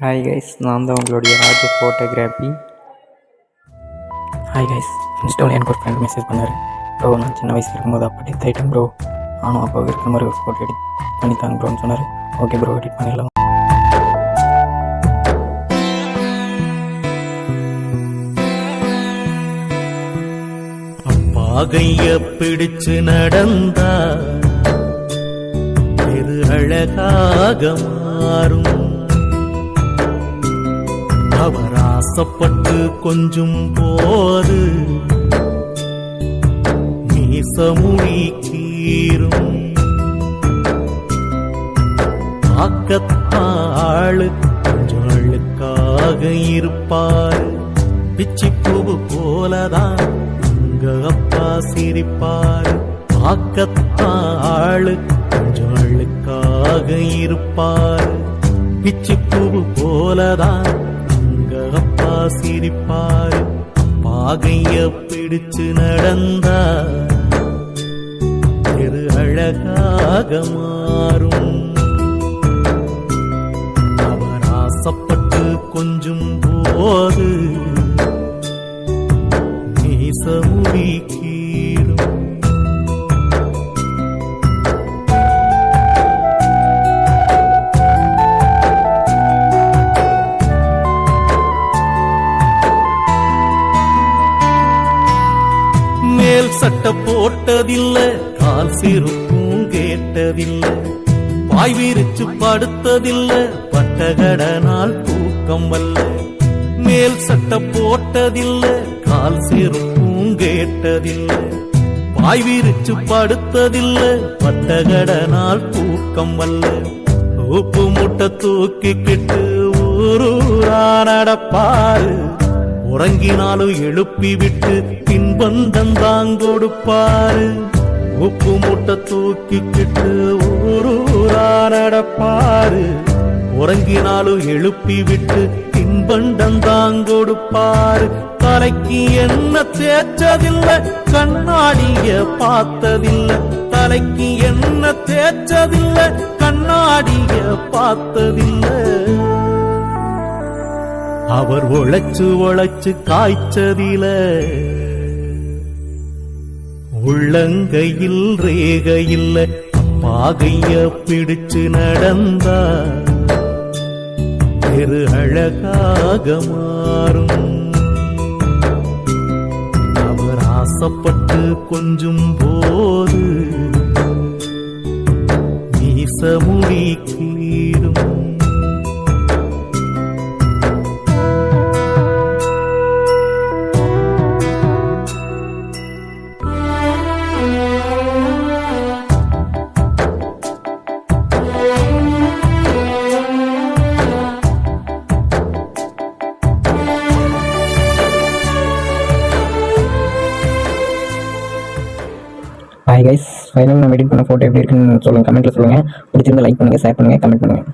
Hi guys, நான் தான் உங்களுடைய ராஜு ஃபோட்டோகிராஃபி. ஹாய் கைஸ், இன்ஸ்டாவில் எனக்கு ஒரு ஃப்ரெண்ட் மெசேஜ் பண்ணார். ப்ரோ, நான் சின்ன வயசில் இருக்கும்போது அப்போ டெத் ஆகிட்டேன் ப்ரோ. நானும் அப்போ இருக்கிற மாதிரி ஒரு ஃபோட்டோ எடிட் பண்ணித்தாங்க ப்ரோன்னு சொன்னார். ஓகே ப்ரோ, எடிட் பண்ணிடலாம். பாகைய பிடிச்சு நடந்தா பெரு அழகாக மாறும். அவர் ஆசைப்பட்டு கொஞ்சம் போது மீசமுடி கீரும். ஆக்கத்தாளு கொஞ்சம் அழுக்காக இருப்பாரு. பிச்சிப்பூவு போலதான் உங்க அப்பா சிரிப்பாரு. ஆக்கத்தாளு கொஞ்சம் அழுக்காக இருப்பாரு. பிச்சிப்பூவு போலதான் அப்பா சிரிப்பாரு. பாகைய பிடிச்சு நடந்தா பெரு அழகாக மாறும். அவர் ஆசைப்பட்டு கொஞ்சம் போது மீசமுடி கீரும். மேல் சட்டை போட்டதில்ல, கால் சிறுப்பும் கேட்டதில்ல. பாய் விரிச்சு படுத்ததில்ல, பட்டகடனால் தூக்கம் வல்ல. மேல் சட்டை போட்டதில்ல, கால் சிறுப்பும் கேட்டதில்ல. பாய் விரிச்சு படுத்ததில்ல, பட்டகடனால் தூக்கம் வல்ல. உப்பு முட்டை தூக்கிக்கிட்டு ஊரூரா நடப்பாரு. உறங்கினாலும் எழுப்பி விட்டு பின்பந்தம் தான் கொடுப்பாரு. உப்பு மூட்டை தூக்கிக்கிட்டு ஊரூரா நடப்பாரு. உறங்கினாலும் எழுப்பி விட்டு பின்பண்டம் தான் கொடுப்பாரு. தலைக்கு என்ன தேய்ச்சதில்லை, கண்ணாடிய பார்த்ததில்லை. தலைக்கு என்ன தேய்ச்சதில்லை, கண்ணாடிய பார்த்ததில்லை. அவர் உழைச்சு உழைச்சு காய்ச்சதில உள்ளங்கையில் ரேகையில். பாகைய பிடிச்சு நடந்தா பெரு அழகாக மாறும். அவர் ஆசைப்பட்டு கொஞ்சம் போது மீசமுடி கீரும். ஹாய் கைஸ், ஃபைனல் நான் எடிட் பண்ண ஃபோட்டோ எப்படி இருக்குன்னு சொல்லுங்கள், கமெண்ட்டில் சொல்லுங்கள். பிடிச்சிருந்தா லைக் பண்ணுங்கள், ஷேர் பண்ணுங்கள், கமெண்ட் பண்ணுங்கள்.